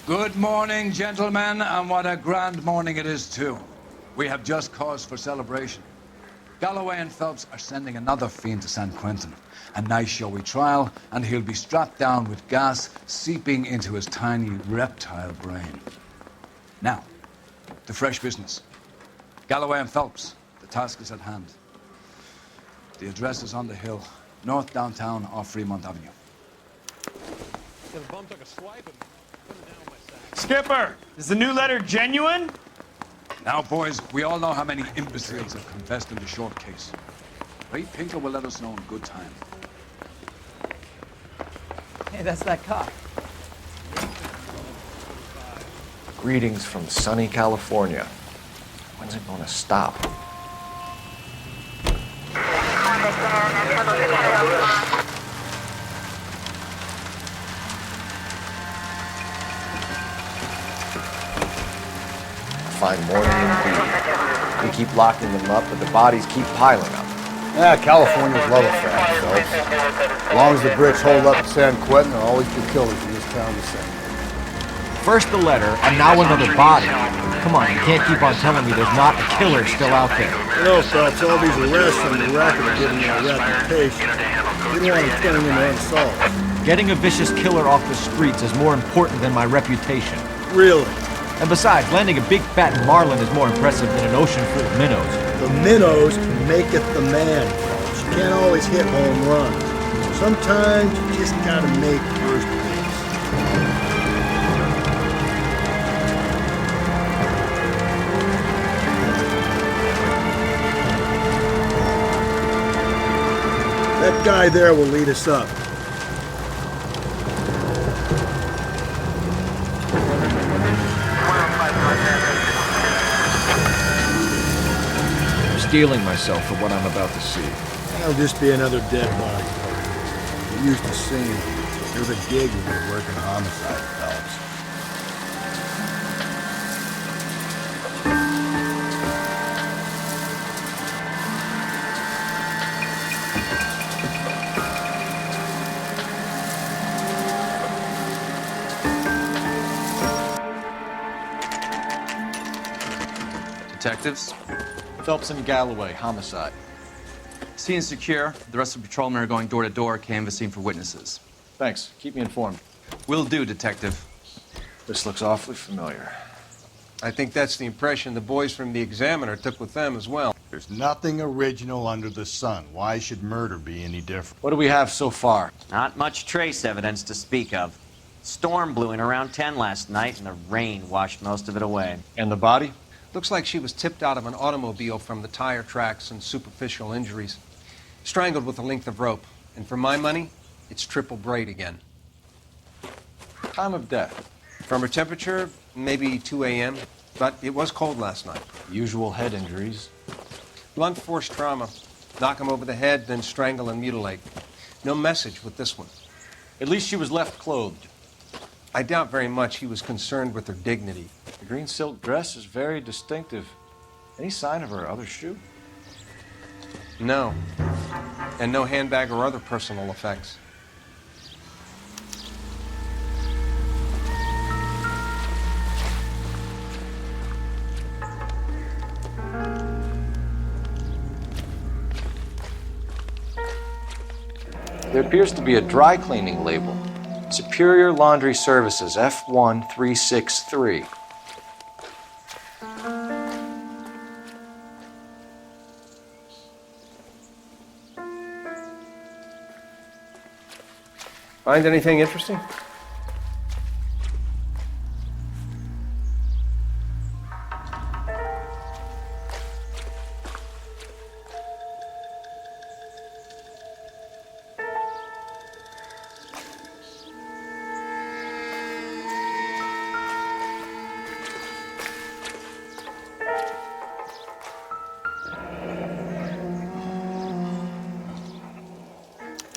Good morning, gentlemen, and what a grand morning it is, too. We have just cause for celebration. Galloway and Phelps are sending another fiend to San Quentin. A nice showy trial, and he'll be strapped down with gas seeping into his tiny reptile brain. Now, to fresh business. Galloway and Phelps, the task is at hand. The address is on the hill, north downtown off Fremont Avenue. Skipper, is the new letter genuine? Now, boys, we all know how many imbeciles have confessed in the short case. Ray Pinker will let us know in good time. Hey, that's that cop. Greetings from sunny California. When's it gonna stop? Fine morning indeed. We keep locking them up, but the bodies keep piling up. Yeah, California's love affair, Phelps. As long as the bricks hold up at San Quentin, there'll always be killers in this town to sing. First the letter, and now another body. Come on, you can't keep on telling me there's not a killer still out there. You know, Phelps, all these arrests and the racket are giving you a reputation. You don't want to turn into unsolved. Getting a vicious killer off the streets is more important than my reputation. Really? And besides, landing a big fat marlin is more impressive than an ocean full of minnows. The minnows maketh the man, Phelps. You can't always hit home runs. Sometimes you just gotta make first base. That guy there will lead us up. I'm steeling myself for what I'm about to see. That'll just be another dead body. We're used to seeing them. There's a gig when we're working homicide, Phelps. Detectives? Phelps and Galloway, homicide. Scene secure. The rest of the patrolmen are going door to door, canvassing for witnesses. Thanks. Keep me informed. Will do, Detective. This looks awfully familiar. I think that's the impression the boys from the Examiner took with them as well. There's nothing original under the sun. Why should murder be any different? What do we have so far? Not much trace evidence to speak of. Storm blew in around 10 last night, and the rain washed most of it away. And the body? Looks like she was tipped out of an automobile from the tire tracks and superficial injuries. Strangled with a length of rope. And for my money, it's triple braid again. Time of death? From her temperature, maybe 2 a.m., but it was cold last night. Usual head injuries. Blunt force trauma. Knock him over the head, then strangle and mutilate. No message with this one. At least she was left clothed. I doubt very much he was concerned with her dignity. The green silk dress is very distinctive. Any sign of her other shoe? No. And no handbag or other personal effects. There appears to be a dry cleaning label. Superior Laundry Services, F1363. Find anything interesting?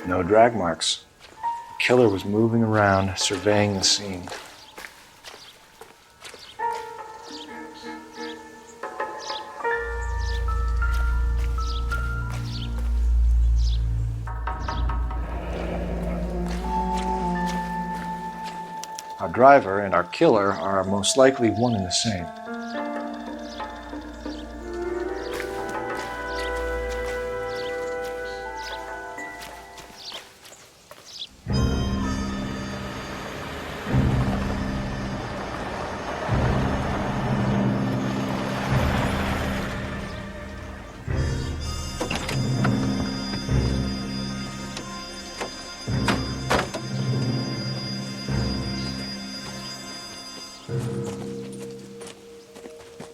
No drag marks. The killer was moving around, surveying the scene. Our driver and our killer are most likely one and the same.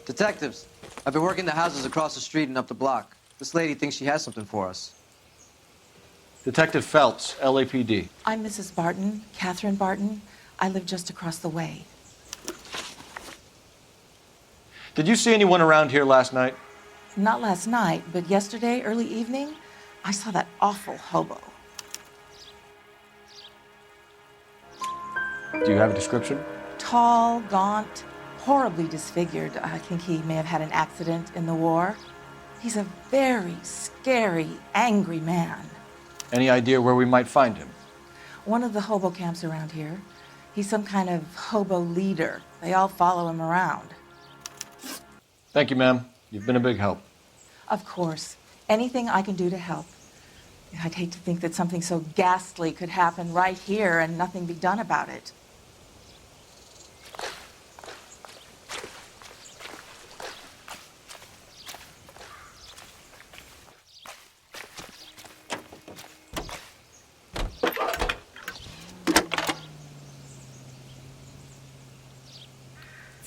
Detectives, I've been working the houses across the street and up the block. This lady thinks she has something for us. Detective Phelps, LAPD. I'm Mrs. Barton, Catherine Barton. I live just across the way. Did you see anyone around here last night? Not last night, but yesterday, early evening, I saw that awful hobo. Do you have a description? Tall, gaunt, horribly disfigured. I think he may have had an accident in the war. He's a very scary, angry man. Any idea where we might find him? One of the hobo camps around here. He's some kind of hobo leader. They all follow him around. Thank you, ma'am. You've been a big help. Of course. Anything I can do to help. I'd hate to think that something so ghastly could happen right here and nothing be done about it.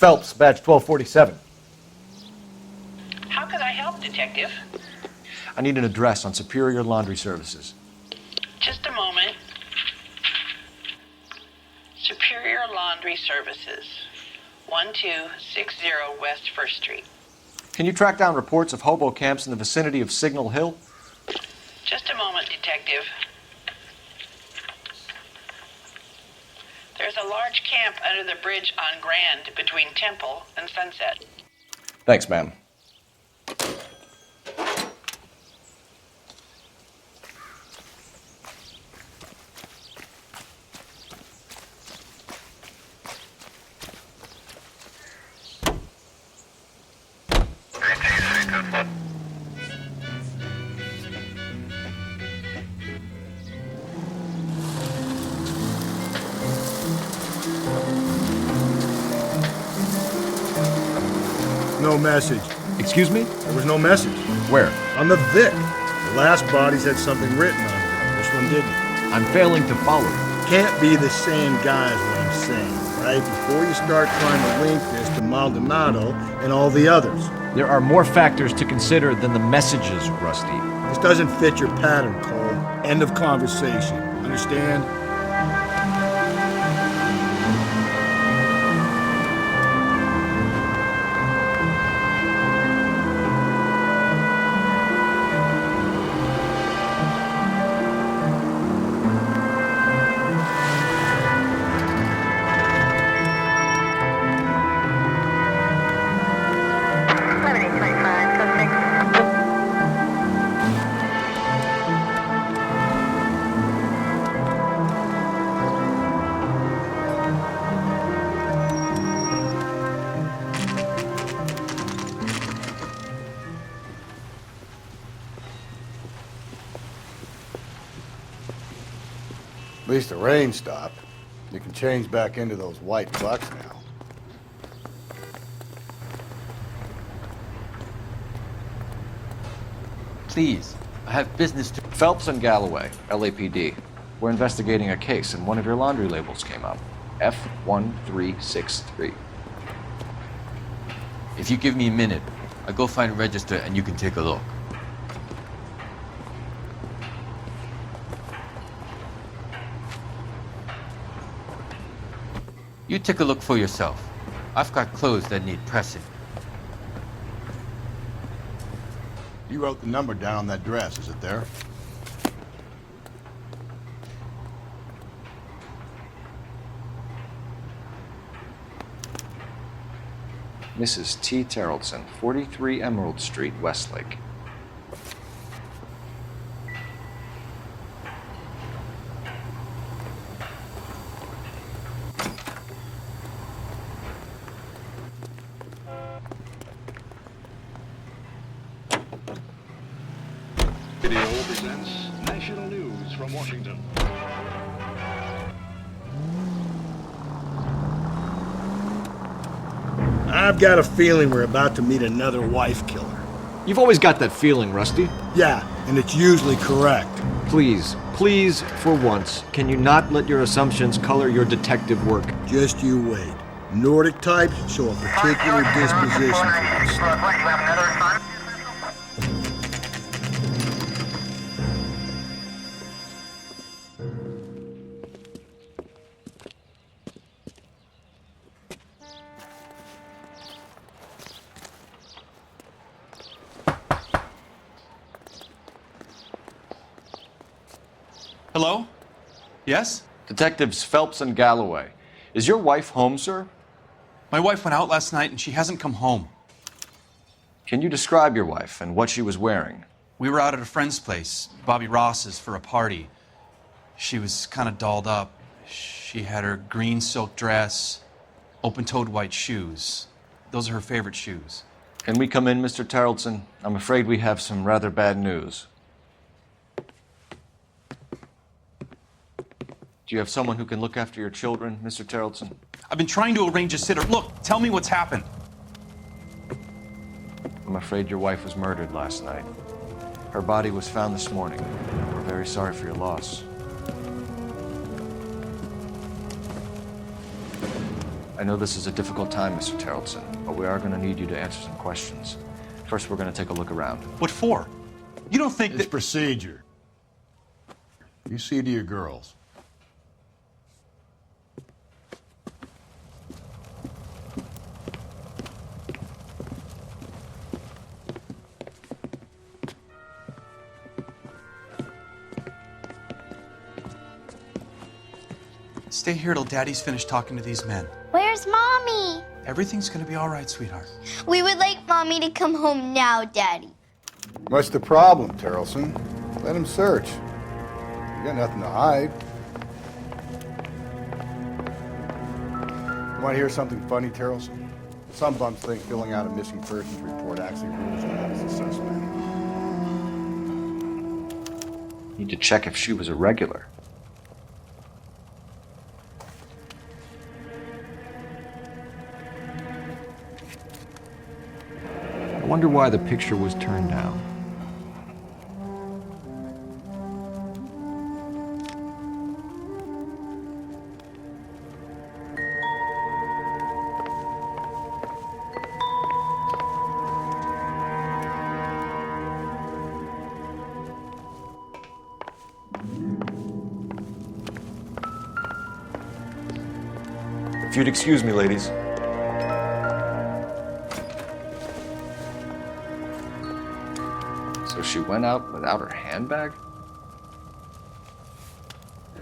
Phelps, badge 1247. How can I help, Detective? I need an address on Superior Laundry Services. Just a moment. Superior Laundry Services, 1260 West 1st Street. Can you track down reports of hobo camps in the vicinity of Signal Hill? Just a moment, Detective. There's a large camp under the bridge on Grand between Temple and Sunset. Thanks, ma'am. No message. Excuse me? There was no message. Where? On the Vic. The last bodies had something written on it. This one didn't. I'm failing to follow. Can't be the same guy is what I'm saying, right? Before you start trying to link this to Maldonado and all the others. There are more factors to consider than the messages, Rusty. This doesn't fit your pattern, Cole. End of conversation. Understand? At least the rain stopped. You can change back into those white bucks now. Please, I have business to... Phelps and Galloway, LAPD. We're investigating a case and one of your laundry labels came up. F1363. If you give me a minute, I'll go find a register and you can take a look. You take a look for yourself. I've got clothes that need pressing. You wrote the number down on that dress, is it there? Mrs. T. Terrellson, 43 Emerald Street, Westlake. Video presents National News from Washington. I've got a feeling we're about to meet another wife killer. You've always got that feeling, Rusty. Yeah, and it's usually correct. Please, for once, can you not let your assumptions color your detective work? Just you wait. Nordic types show a particular disposition for this stuff. Hello? Yes? Detectives Phelps and Galloway. Is your wife home, sir? My wife went out last night and she hasn't come home. Can you describe your wife and what she was wearing? We were out at a friend's place, Bobby Ross's, for a party. She was kind of dolled up. She had her green silk dress, open-toed white shoes. Those are her favorite shoes. Can we come in, Mr. Tarleton? I'm afraid we have some rather bad news. Do you have someone who can look after your children, Mr. Tarleton? I've been trying to arrange a sitter. Look, tell me what's happened. I'm afraid your wife was murdered last night. Her body was found this morning. We're very sorry for your loss. I know this is a difficult time, Mr. Tarleton, but we are going to need you to answer some questions. First, we're going to take a look around. What for? You don't think It's that... procedure. You see to your girls. Stay here till Daddy's finished talking to these men. Where's Mommy? Everything's gonna be all right, sweetheart. We would like Mommy to come home now, Daddy. What's the problem, Tarleton? Let him search. You got nothing to hide. You want to hear something funny, Tarleton? Some bums think filling out a missing persons report actually rules you out as a suspect. Need to check if she was a regular. I wonder why the picture was turned down. If you'd excuse me, ladies. So she went out without her handbag?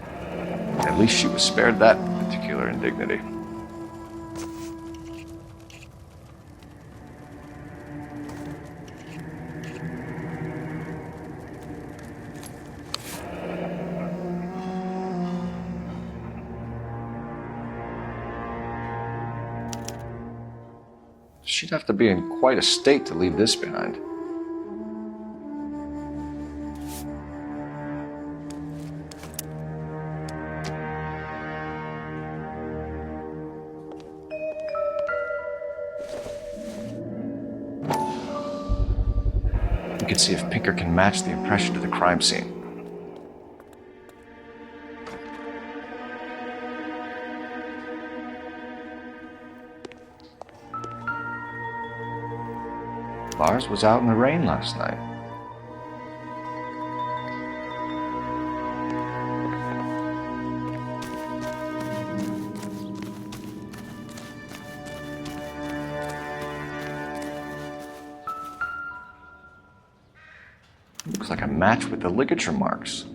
At least she was spared that particular indignity. She'd have to be in quite a state to leave this behind. We could see if Pinker can match the impression to the crime scene. Lars was out in the rain last night. Looks like a match with the ligature marks.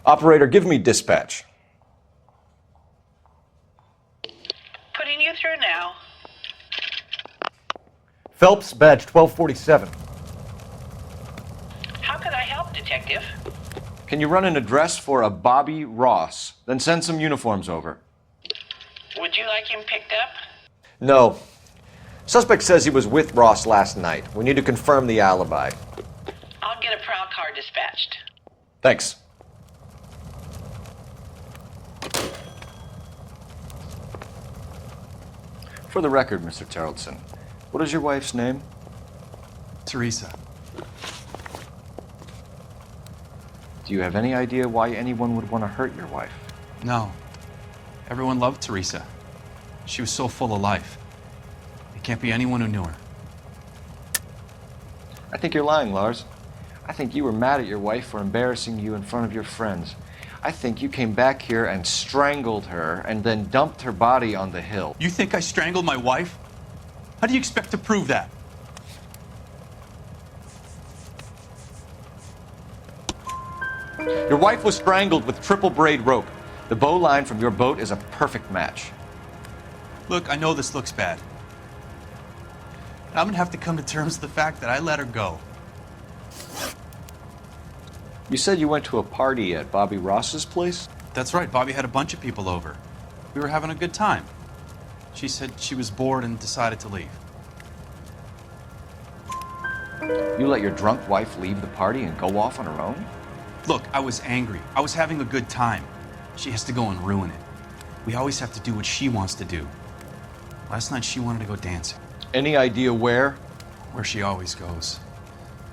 Operator, give me dispatch. Putting you through now. Phelps, badge 1247. How can Can you run an address for a Bobby Ross? Then send some uniforms over. Would you like him picked up? No. Suspect says he was with Ross last night. We need to confirm the alibi. I'll get a prowl car dispatched. Thanks. For the record, Mr. Terrelson, what is your wife's name? Teresa. Do you have any idea why anyone would want to hurt your wife? No. Everyone loved Teresa. She was so full of life. It can't be anyone who knew her. I think you're lying, Lars. I think you were mad at your wife for embarrassing you in front of your friends. I think you came back here and strangled her and then dumped her body on the hill. You think I strangled my wife? How do you expect to prove that? Your wife was strangled with triple braid rope. The bow line from your boat is a perfect match. Look, I know this looks bad. I'm gonna have to come to terms with the fact that I let her go. You said you went to a party at Bobby Ross's place? That's right, Bobby had a bunch of people over. We were having a good time. She said she was bored and decided to leave. You let your drunk wife leave the party and go off on her own? Look, I was angry. I was having a good time. She has to go and ruin it. We always have to do what she wants to do. Last night she wanted to go dancing. Any idea where? Where she always goes.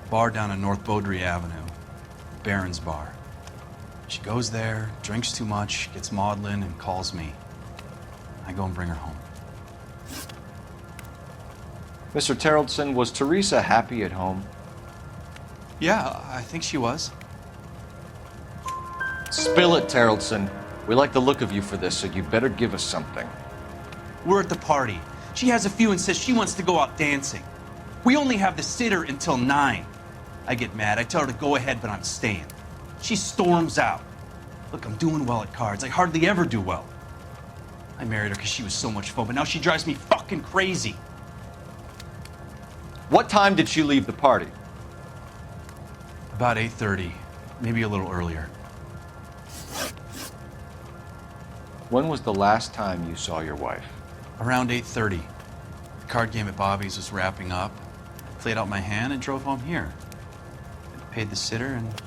Bar down on North Beaudry Avenue. Baron's Bar. She goes there, drinks too much, gets maudlin, and calls me. I go and bring her home. Mr. Terrelson, was Teresa happy at home? Yeah, I think she was. Spill it, Terrelson. We like the look of you for this, so you better give us something. We're at the party. She has a few and says she wants to go out dancing. We only have the sitter until 9. I get mad. I tell her to go ahead, but I'm staying. She storms out. Look, I'm doing well at cards. I hardly ever do well. I married her because she was so much fun, but now she drives me fucking crazy. What time did she leave the party? About 8:30, maybe a little earlier. When was the last time you saw your wife? Around 8:30. The card game at Bobby's was wrapping up. I played out my hand and drove home here. I paid the sitter and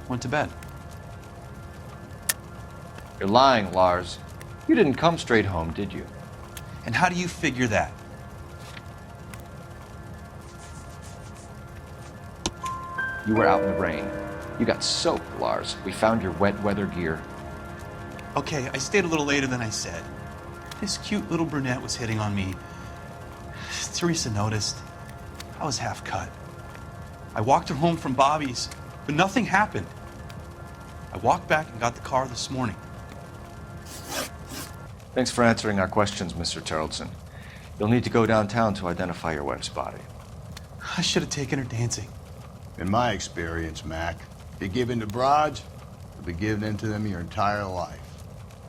went to bed. You're lying, Lars. You didn't come straight home, did you? And how do you figure that? You were out in the rain. You got soaked, Lars. We found your wet weather gear. Okay, I stayed a little later than I said. This cute little brunette was hitting on me. Teresa noticed. I was half cut. I walked her home from Bobby's, but nothing happened. I walked back and got the car this morning. Thanks for answering our questions, Mr. Terrelson. You'll need to go downtown to identify your wife's body. I should have taken her dancing. In my experience, Mac, if you give in to broads, you'll be giving in to them your entire life.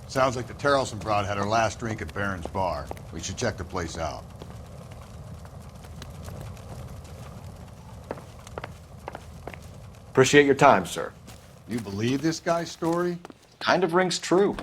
Sounds like the Terrelson broad had her last drink at Baron's Bar. We should check the place out. Appreciate your time, sir. You believe this guy's story? Kind of rings true.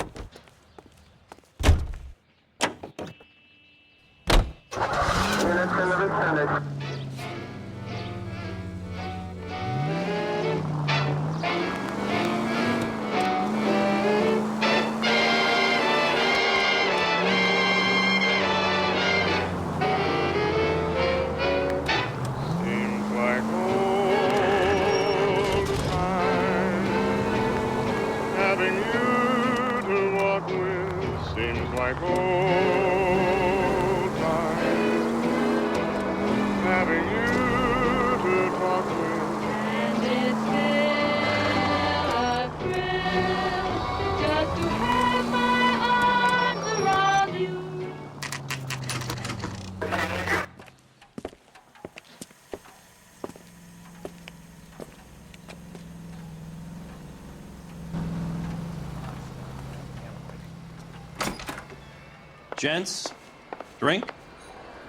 Gents, drink?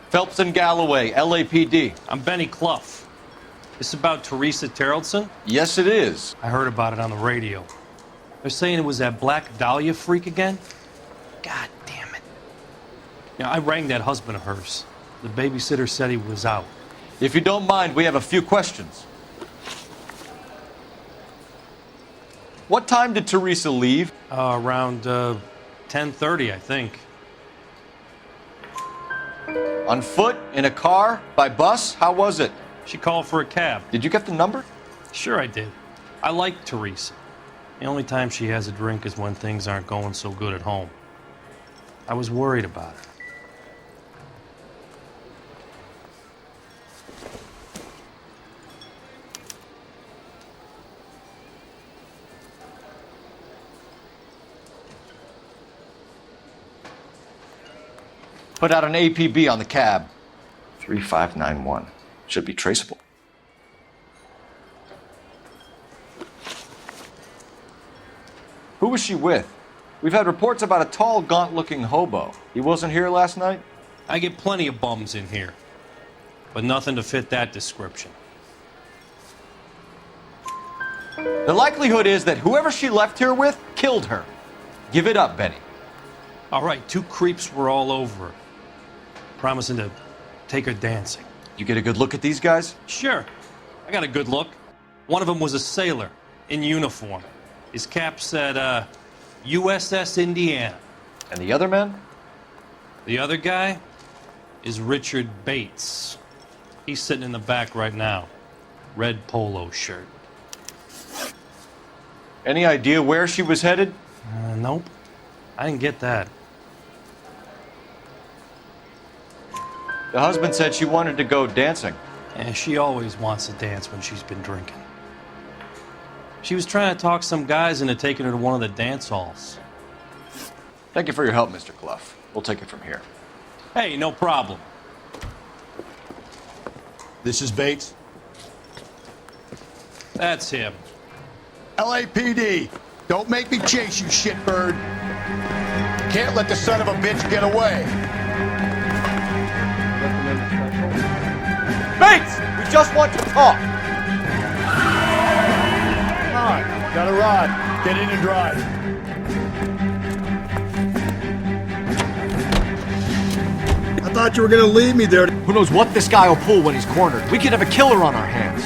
Phelps and Galloway, LAPD. I'm Benny Clough. This about Teresa Terrellson? Yes, it is. I heard about it on the radio. They're saying it was that Black Dahlia freak again? God damn it. Now, I rang that husband of hers. The babysitter said he was out. If you don't mind, we have a few questions. What time did Teresa leave? Around 10:30, I think. On foot? In a car? By bus? How was it? She called for a cab. Did you get the number? Sure I did. I like Teresa. The only time she has a drink is when things aren't going so good at home. I was worried about her. Put out an APB on the cab. 3591. Should be traceable. Who was she with? We've had reports about a tall, gaunt-looking hobo. He wasn't here last night? I get plenty of bums in here, but nothing to fit that description. The likelihood is that whoever she left here with killed her. Give it up, Benny. All right, 2 creeps were all over her, promising to take her dancing. You get a good look at these guys? Sure. I got a good look. One of them was a sailor in uniform. His cap said, USS Indiana. And the other man? The other guy is Richard Bates. He's sitting in the back right now. Red polo shirt. Any idea where she was headed? Nope. I didn't get that. The husband said she wanted to go dancing. And she always wants to dance when she's been drinking. She was trying to talk some guys into taking her to one of the dance halls. Thank you for your help, Mr. Clough. We'll take it from here. Hey, no problem. This is Bates. That's him. LAPD, don't make me chase you, shitbird. Can't let the son of a bitch get away. Bates! We just want to talk! Come on, got a rod. Get in and drive. I thought you were gonna leave me there. Who knows what this guy will pull when he's cornered? We could have a killer on our hands.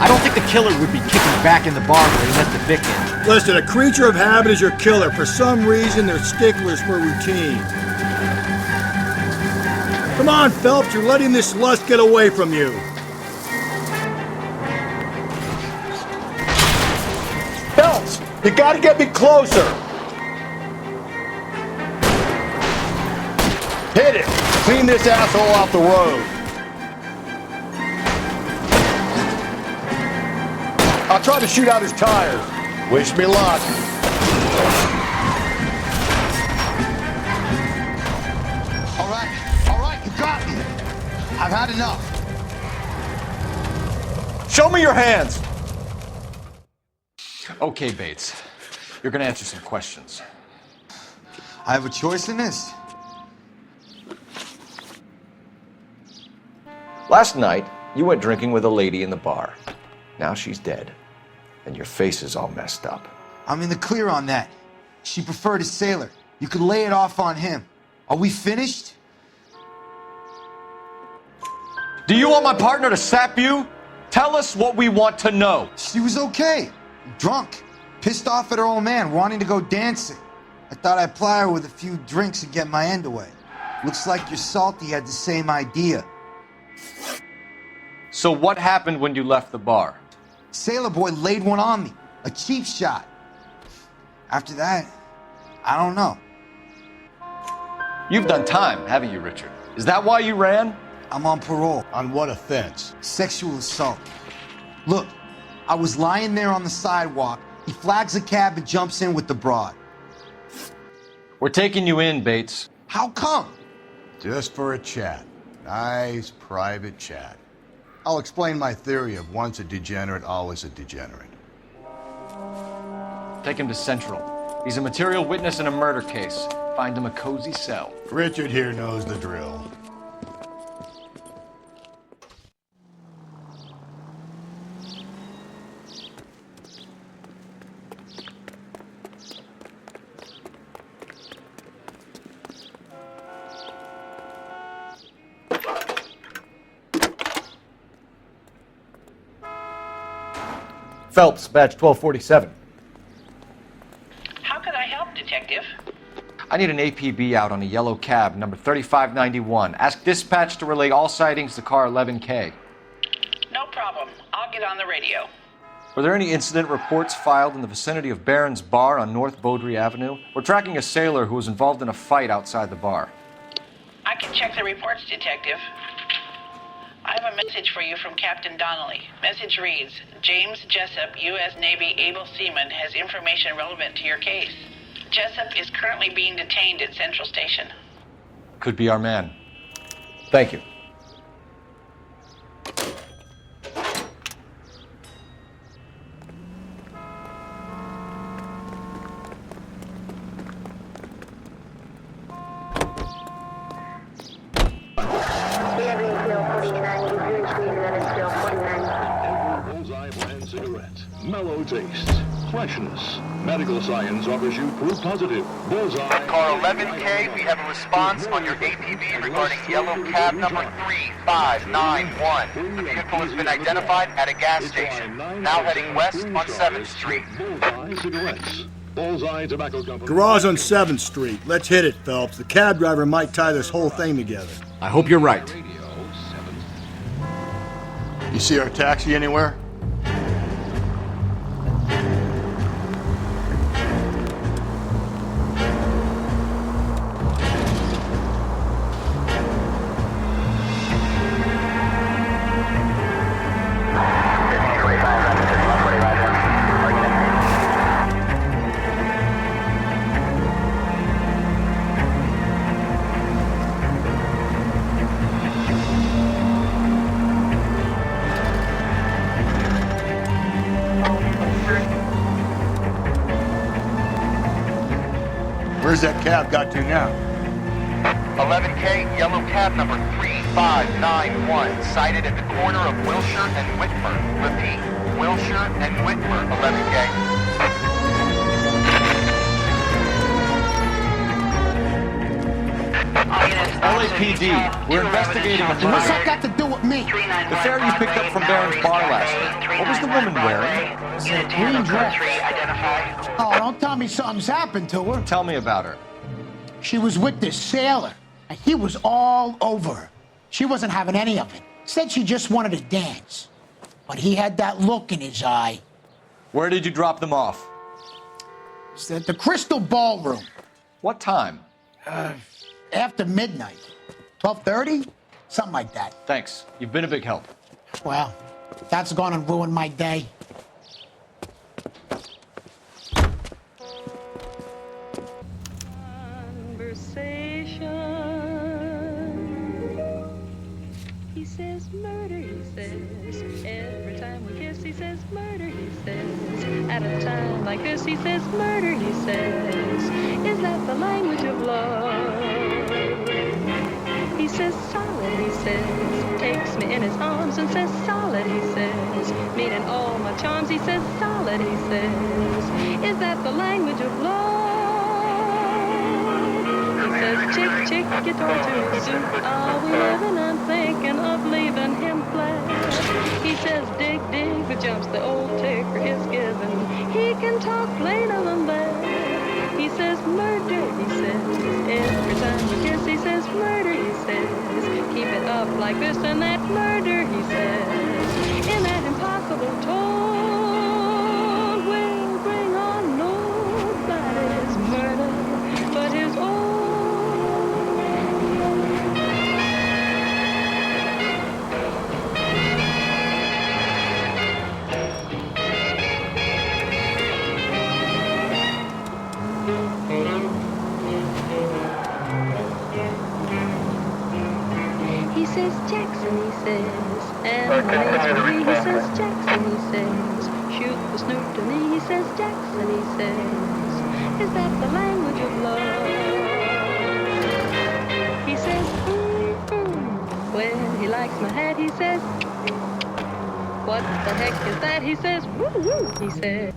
I don't think the killer would be kicking back in the bar where he let the Vic in. Listen, a creature of habit is your killer. For some reason, they're sticklers for routine. Come on, Phelps, you're letting this lust get away from you. Phelps, you gotta get me closer. Hit it. Clean this asshole off the road. I'll try to shoot out his tires. Wish me luck. All right, you got me. I've had enough. Show me your hands! Okay, Bates. You're gonna answer some questions. I have a choice in this. Last night, you went drinking with a lady in the bar. Now she's dead. And your face is all messed up. I'm in the clear on that. She preferred a sailor. You could lay it off on him. Are we finished? Do you want my partner to sap you? Tell us what we want to know. She was okay. Drunk. Pissed off at her old man, wanting to go dancing. I thought I'd ply her with a few drinks and get my end away. Looks like your salty had the same idea. So what happened when you left the bar? Sailor boy laid one on me. A cheap shot. After that, I don't know. You've done time, haven't you, Richard? Is that why you ran? I'm on parole. On what offense? Sexual assault. Look, I was lying there on the sidewalk. He flags a cab and jumps in with the broad. We're taking you in, Bates. How come? Just for a chat. Nice private chat. I'll explain my theory of once a degenerate, always a degenerate. Take him to Central. He's a material witness in a murder case. Find him a cozy cell. Richard here knows the drill. Phelps, badge 1247. How can I help, Detective? I need an APB out on a yellow cab, number 3591. Ask dispatch to relay all sightings to car 11K. No problem. I'll get on the radio. Were there any incident reports filed in the vicinity of Barron's Bar on North Beaudry Avenue? We're tracking a sailor who was involved in a fight outside the bar. I can check the reports, Detective. I have a message for you from Captain Donnelly. Message reads, James Jessup, U.S. Navy able seaman, has information relevant to your case. Jessup is currently being detained at Central Station. Could be our man. Thank you. Mellow taste, freshness. Medical science offers you proof positive. Bullseye. Car 11K, we have a response on your APB regarding yellow cab number 3591. The vehicle has been identified at a gas station. Now heading west on 7th Street. Bullseye cigarettes. Bullseye Tobacco Company. Garage on 7th Street. Let's hit it, Phelps. The cab driver might tie this whole thing together. I hope you're right. You see our taxi anywhere? Where's that cab got to now? 11K, yellow cab number 3591, sighted at the corner of Wilshire and Whitmer. Repeat, Wilshire and Whitmer, 11K. LAPD, we're investigating a murder. What's that got to do with me? The fare you picked up from Barron's Bar last night. What was the woman wearing? Green dress. Oh, don't tell me something's happened to her. Tell me about her. She was with this sailor, and he was all over her. She wasn't having any of it. Said she just wanted to dance. But he had that look in his eye. Where did you drop them off? It's at the Crystal Ballroom. What time? After midnight. 12:30? Something like that. Thanks. You've been a big help. Well, that's gonna ruin my day. He says murder, he says. Every time we kiss, he says murder, he says. At a time like this, he says murder, he says. Is that the language of love? He says solid, he says. Takes me in his arms and says solid, he says. Meaning all my charms, he says solid, he says. Is that the language of love? He says chick, chick, guitar to his suit. Are we living? I'm thinking of leaving him flat. He says dig, dig, but jumps the old ticker is given. He can talk plainer than that. He says murder, he says. Every time we kiss, he says murder, he says. Keep it up like this and that, murder, he says. In that impossible tone will bring on nobody's murder but his own. He says Jackson, he says, and when it's for me, he says Jackson, he says, shoot the snoot to me, he says Jackson, he says, Is that the language of love? He says, when he likes my hat, he says, what the heck is that? He says, woo woo, he says.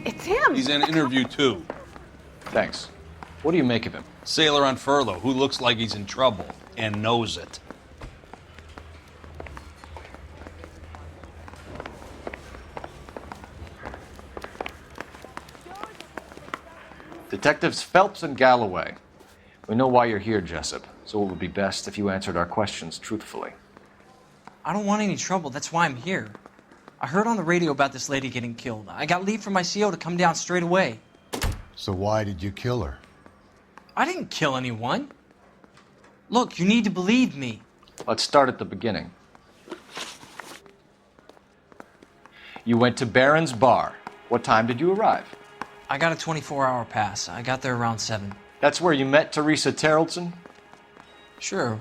It's him. He's in interview 2. Thanks. What do you make of him? Sailor on furlough who looks like he's in trouble and knows it. Detectives Phelps and Galloway. We know why you're here, Jessup, so it would be best if you answered our questions truthfully. I don't want any trouble. That's why I'm here. I heard on the radio about this lady getting killed. I got leave from my CO to come down straight away. So why did you kill her? I didn't kill anyone. Look, you need to believe me. Let's start at the beginning. You went to Barron's Bar. What time did you arrive? I got a 24-hour pass. I got there around 7. That's where you met Teresa Terrelson? Sure.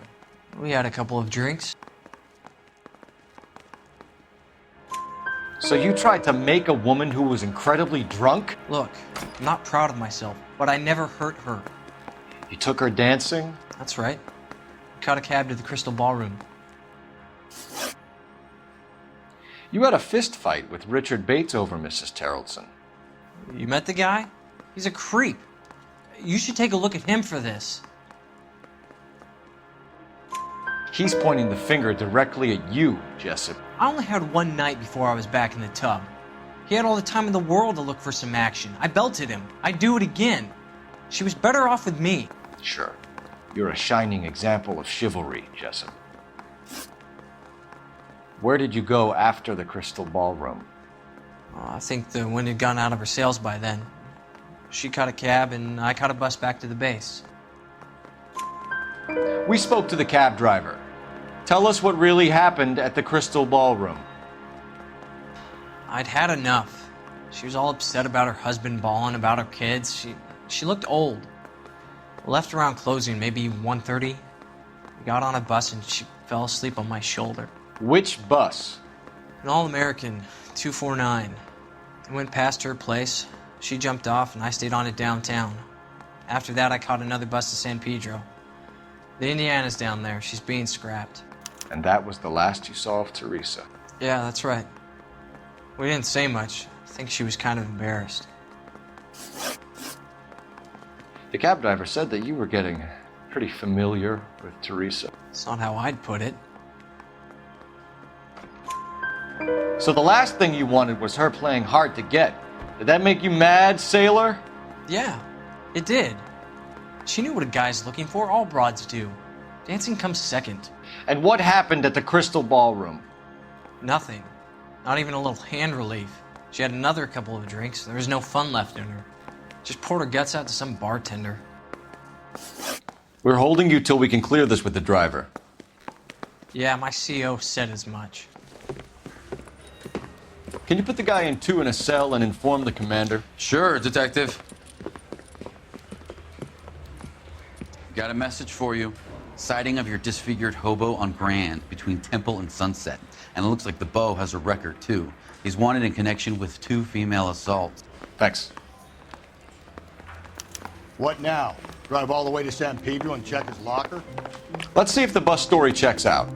We had a couple of drinks. So you tried to make a woman who was incredibly drunk? Look, I'm not proud of myself, but I never hurt her. You took her dancing? That's right. Caught a cab to the Crystal Ballroom. You had a fist fight with Richard Bates over Mrs. Terrelson. You met the guy? He's a creep. You should take a look at him for this. He's pointing the finger directly at you, Jessup. I only had one night before I was back in the tub. He had all the time in the world to look for some action. I belted him. I'd do it again. She was better off with me. Sure. You're a shining example of chivalry, Jessup. Where did you go after the Crystal Ballroom? I think the wind had gone out of her sails by then. She caught a cab and I caught a bus back to the base. We spoke to the cab driver. Tell us what really happened at the Crystal Ballroom. I'd had enough. She was all upset about her husband bawling about her kids. She looked old. Left around closing, maybe 1:30. We got on a bus and she fell asleep on my shoulder. Which bus? An All-American, 249. I went past her place. She jumped off and I stayed on it downtown. After that, I caught another bus to San Pedro. The Indiana's down there. She's being scrapped. And that was the last you saw of Teresa? Yeah, that's right. We didn't say much. I think she was kind of embarrassed. The cab driver said that you were getting pretty familiar with Teresa. It's not how I'd put it. So the last thing you wanted was her playing hard to get. Did that make you mad, sailor? Yeah, it did. She knew what a guy's looking for. All broads do. Dancing comes second. And what happened at the Crystal Ballroom? Nothing. Not even a little hand relief. She had another couple of drinks. There was no fun left in her. Just poured her guts out to some bartender. We're holding you till we can clear this with the driver. Yeah, my CO said as much. Can you put the guy in 2 in a cell and inform the commander? Sure, Detective. Got a message for you. Sighting of your disfigured hobo on Grand between Temple and Sunset. And it looks like the Beau has a record, too. He's wanted in connection with 2 female assaults. Thanks. What now? Drive all the way to San Pedro and check his locker? Let's see if the bus story checks out.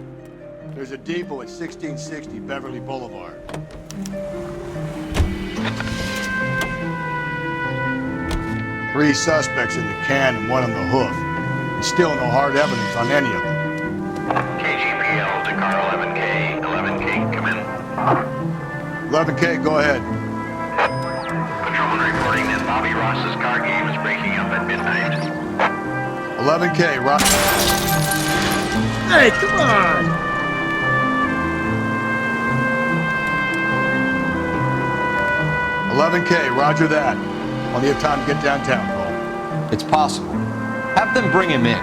There's a depot at 1660 Beverly Boulevard. Three suspects in the can and one on the hoof. And still no hard evidence on any of them. KGPL to car 11K. 11K, come in. 11K, go ahead. Patrolman reporting that Bobby Ross's car game is breaking up at midnight. 11K, Ross. Hey, come on! 11K, roger that. Plenty of time to get downtown, Cole. It's possible. Have them bring him in.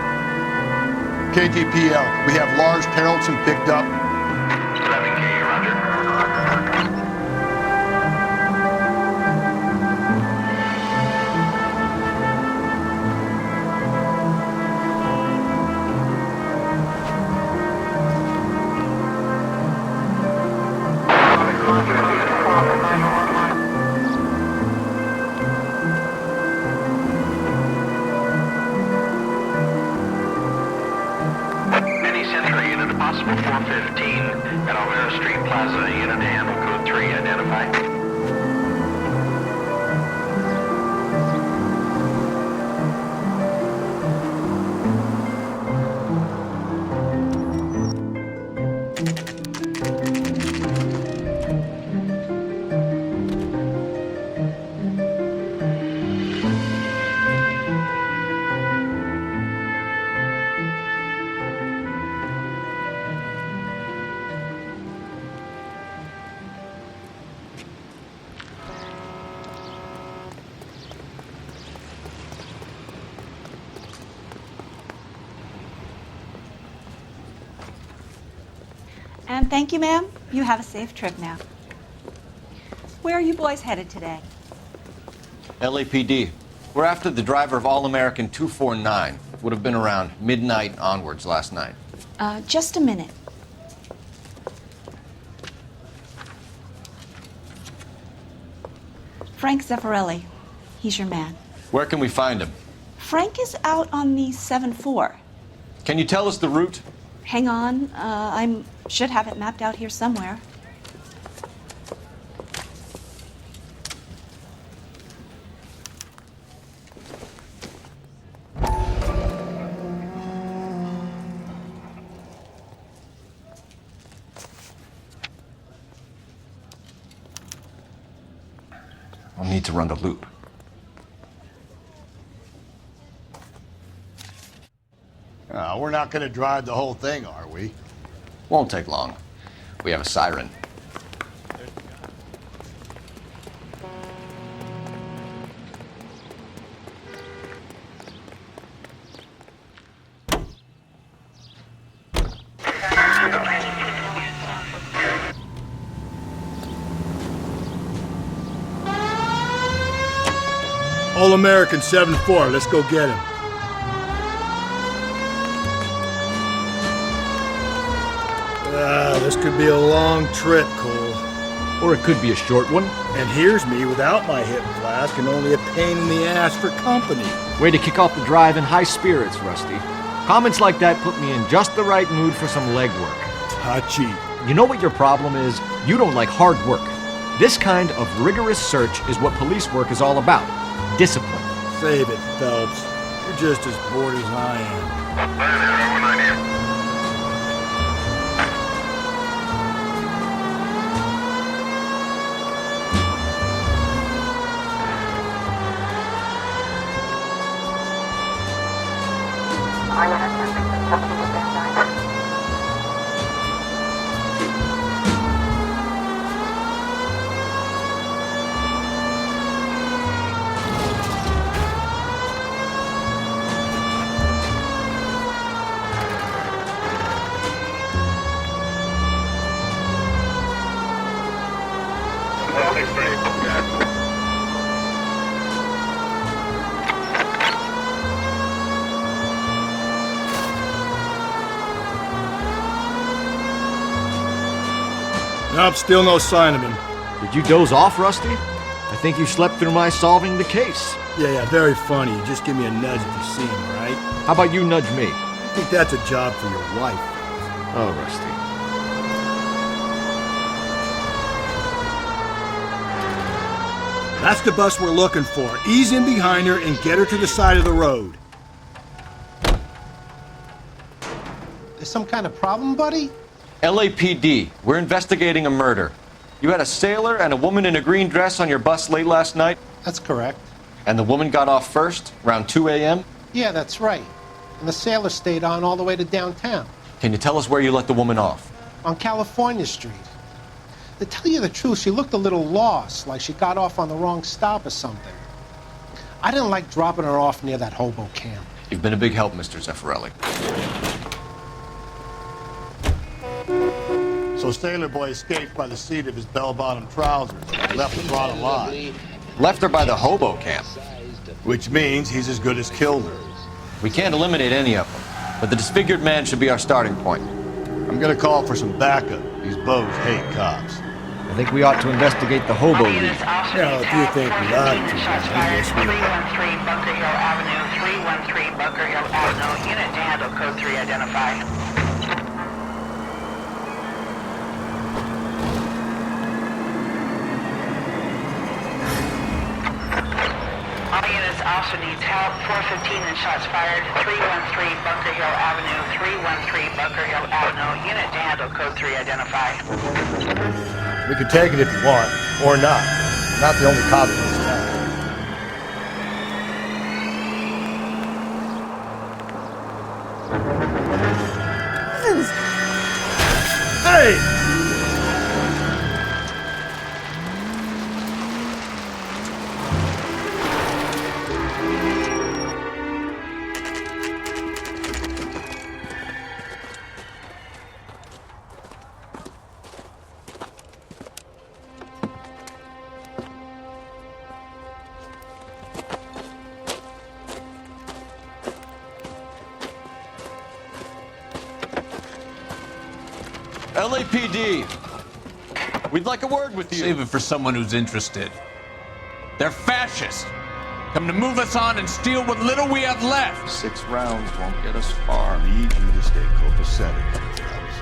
KGPL, we have Lars Terrelson picked up. 11K, roger. Plaza, unit to handle code 3, identify. And thank you, ma'am. You have a safe trip now. Where are you boys headed today? LAPD. We're after the driver of All-American 249. Would have been around midnight onwards last night. Just a minute. Frank Zeffirelli. He's your man. Where can we find him? Frank is out on the 7-4. Can you tell us the route? Hang on. I should have it mapped out here somewhere. I'll need to run the loop. We're not going to drive the whole thing, are we? Won't take long. We have a siren. All-American 7-4. Let's go get him. This could be a long trip, Cole. Or it could be a short one. And here's me without my hip flask and only a pain in the ass for company. Way to kick off the drive in high spirits, Rusty. Comments like that put me in just the right mood for some legwork. Touchy. You know what your problem is? You don't like hard work. This kind of rigorous search is what police work is all about. Discipline. Save it, Phelps. You're just as bored as I am. Nope, still no sign of him. Did you doze off, Rusty? I think you slept through my solving the case. Yeah, very funny. You just give me a nudge if you see him, right? How about you nudge me? I think that's a job for your wife. Oh, Rusty. That's the bus we're looking for. Ease in behind her and get her to the side of the road. There's some kind of problem, buddy? LAPD, we're investigating a murder. You had a sailor and a woman in a green dress on your bus late last night? That's correct. And the woman got off first, around 2 a.m.? Yeah, that's right. And the sailor stayed on all the way to downtown. Can you tell us where you let the woman off? On California Street. To tell you the truth, she looked a little lost, like she got off on the wrong stop or something. I didn't like dropping her off near that hobo camp. You've been a big help, Mr. Zeffirelli. So Sailor Boy escaped by the seat of his bell-bottom trousers. Left the broad alive. Left her by the hobo camp. Which means he's as good as killed her. We can't eliminate any of them, but the disfigured man should be our starting point. I'm gonna call for some backup. These bows hate cops. I think we ought to investigate the hobo lead. Yeah, if you think we ought to, I guess we 313 Bunker Hill Avenue, 313 Bunker Hill Avenue. Unit to handle code 3 identified. officer needs help. 415 and shots fired. 313 Bunker Hill Avenue. 313 Bunker Hill Avenue. Unit to handle code 3 identified. We can take it if you want, or not. Not the only cops in this town. Hey! LAPD, we'd like a word with you. Save it for someone who's interested. They're fascists. Come to move us on and steal what little we have left. 6 rounds won't get us far. I need you to stay copacetic, Phelps.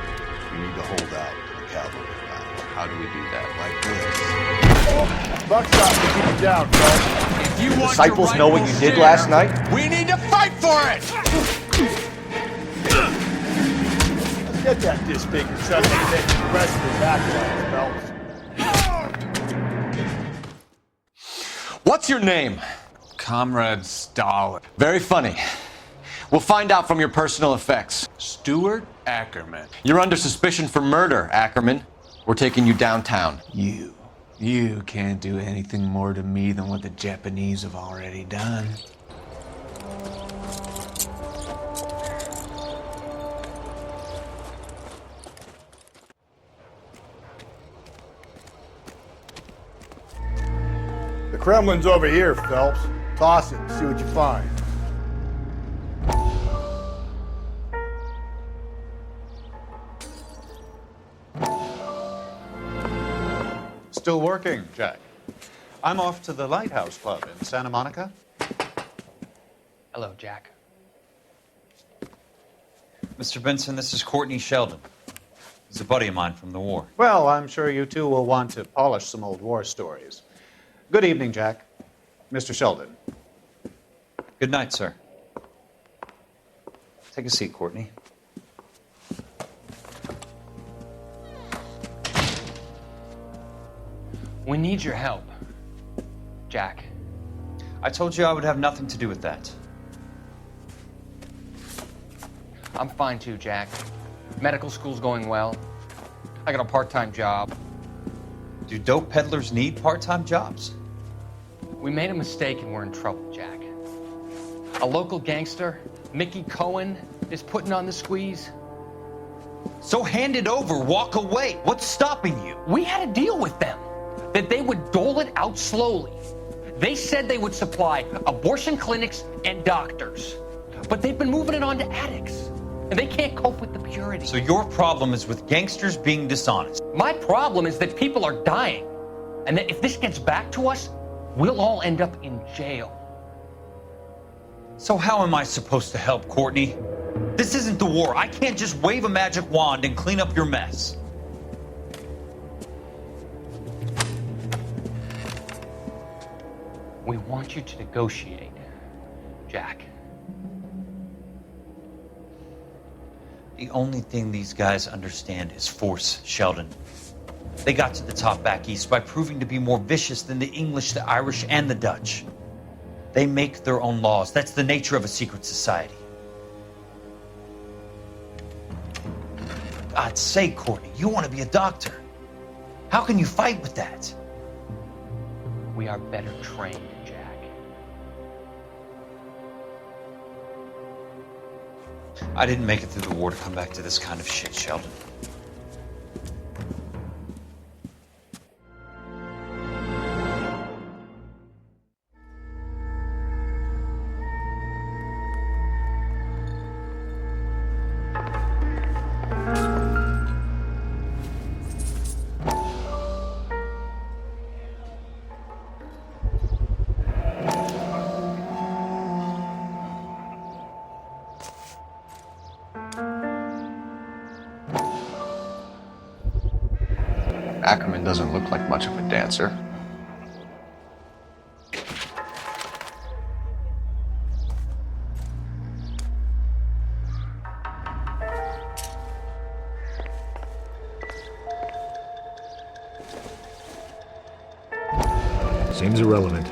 You need to hold out to the cavalry round. How do we do that? Like this. Buckshot to keep you down, Phelps. If you want Disciples your know what rightful you did share, last night? We need to fight for it! Get that disfigured son of a bitch and the rest of his acolytes, Phelps. What's your name? Comrade Stalin. Very funny. We'll find out from your personal effects. Stuart Ackerman. You're under suspicion for murder, Ackerman. We're taking you downtown. You can't do anything more to me than what the Japanese have already done. The Kremlin's over here, Phelps. Toss it and see what you find. Still working, Jack. I'm off to the Lighthouse Club in Santa Monica. Hello, Jack. Mr. Benson, this is Courtney Sheldon. He's a buddy of mine from the war. Well, I'm sure you two will want to polish some old war stories. Good evening, Jack. Mr. Sheldon. Good night, sir. Take a seat, Courtney. We need your help, Jack. I told you I would have nothing to do with that. I'm fine too, Jack. Medical school's going well. I got a part-time job. Do dope peddlers need part-time jobs? We made a mistake and we're in trouble, Jack. A local gangster, Mickey Cohen, is putting on the squeeze. So hand it over, walk away. What's stopping you? We had a deal with them that they would dole it out slowly. They said they would supply abortion clinics and doctors, but they've been moving it on to addicts, and they can't cope with the purity. So your problem is with gangsters being dishonest. My problem is that people are dying, and that if this gets back to us, we'll all end up in jail. So how am I supposed to help, Courtney? This isn't the war. I can't just wave a magic wand and clean up your mess. We want you to negotiate, Jack. The only thing these guys understand is force, Sheldon. They got to the top back east by proving to be more vicious than the English, the Irish, and the Dutch. They make their own laws. That's the nature of a secret society. God's sake, Courtney, you want to be a doctor. How can you fight with that? We are better trained, Jack. I didn't make it through the war to come back to this kind of shit, Sheldon. Ackerman doesn't look like much of a dancer. Seems irrelevant.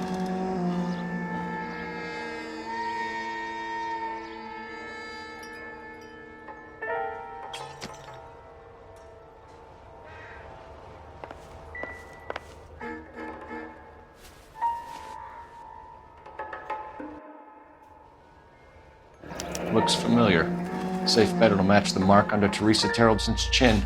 Looks familiar. Safe bet it'll match the mark under Teresa Terreldson's chin.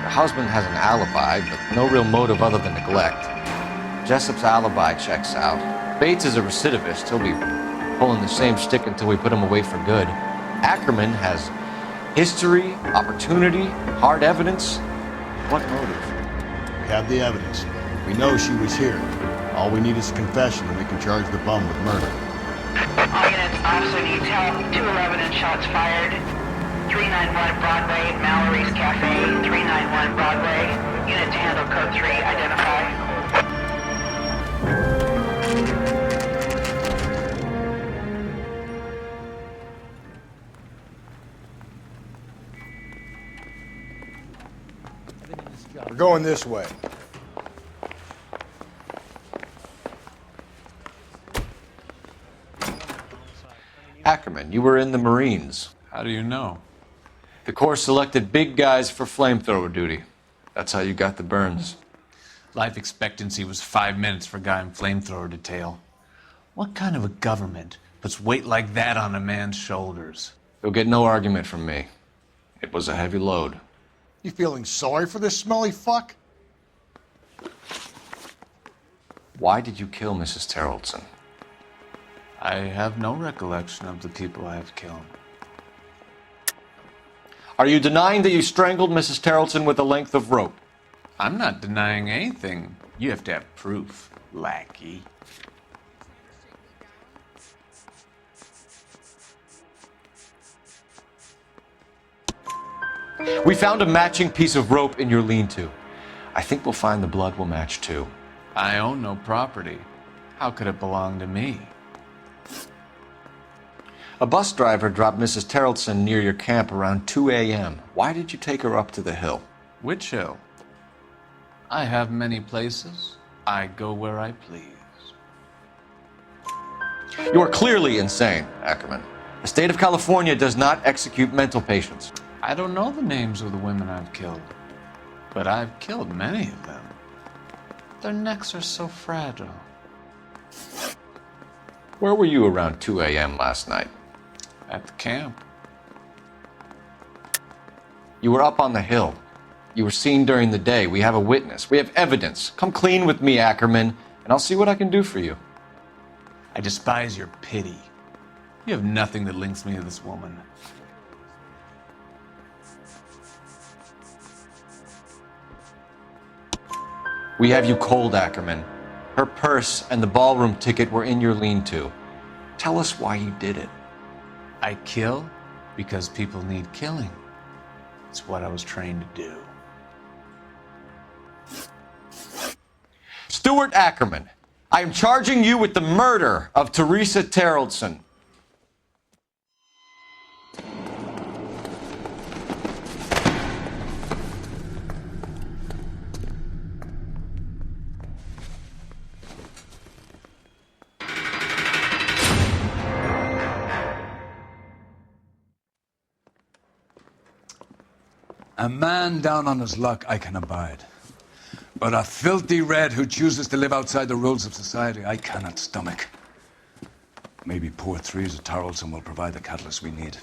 The husband has an alibi, but no real motive other than neglect. Jessup's alibi checks out. Bates is a recidivist. He'll be pulling the same stick until we put him away for good. Ackerman has history, opportunity, hard evidence. What motive? We have the evidence. We know she was here. All we need is a confession and we can charge the bum with murder. All units, officer detail, 211 and shots fired. 391 Broadway, Mallory's Cafe, 391 Broadway. Unit to handle code 3, identify. We're going this way. Ackerman, you were in the Marines. How do you know? The Corps selected big guys for flamethrower duty. That's how you got the burns. Life expectancy was 5 minutes for a guy in flamethrower detail. What kind of a government puts weight like that on a man's shoulders? You'll get no argument from me. It was a heavy load. You feeling sorry for this smelly fuck? Why did you kill Mrs. Terreldson? I have no recollection of the people I have killed. Are you denying that you strangled Mrs. Terreldson with a length of rope? I'm not denying anything. You have to have proof, lackey. We found a matching piece of rope in your lean-to. I think we'll find the blood will match too. I own no property. How could it belong to me? A bus driver dropped Mrs. Terreldson near your camp around 2 a.m. Why did you take her up to the hill? Which hill? I have many places. I go where I please. You are clearly insane, Ackerman. The state of California does not execute mental patients. I don't know the names of the women I've killed, but I've killed many of them. Their necks are so fragile. Where were you around 2 a.m. last night? At the camp. You were up on the hill. You were seen during the day. We have a witness. We have evidence. Come clean with me, Ackerman, and I'll see what I can do for you. I despise your pity. You have nothing that links me to this woman. We have you cold, Ackerman. Her purse and the ballroom ticket were in your lean-to. Tell us why you did it. I kill because people need killing. It's what I was trained to do. Stuart Ackerman, I am charging you with the murder of Teresa Terreldson. A man down on his luck I can abide. But a filthy red who chooses to live outside the rules of society I cannot stomach. Maybe poor Teresa Terreldson will provide the catalyst we need.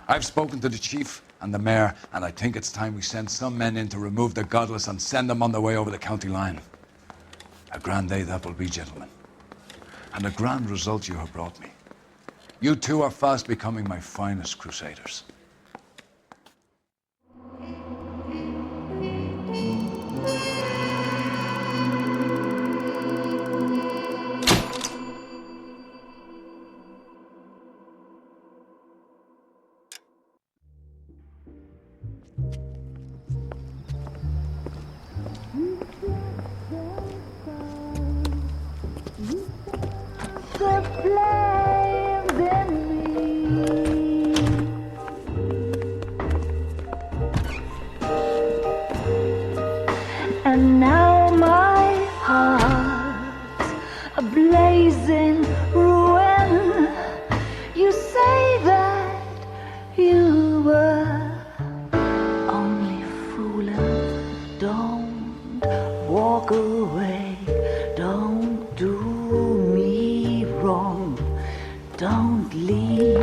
I've spoken to the chief and the mayor, and I think it's time we send some men in to remove the godless and send them on their way over the county line. A grand day that will be, gentlemen. And a grand result you have brought me. You two are fast becoming my finest crusaders. And now my heart's a blazing ruin. You say that you were only fooling. Don't walk away. Don't do me wrong. Don't leave.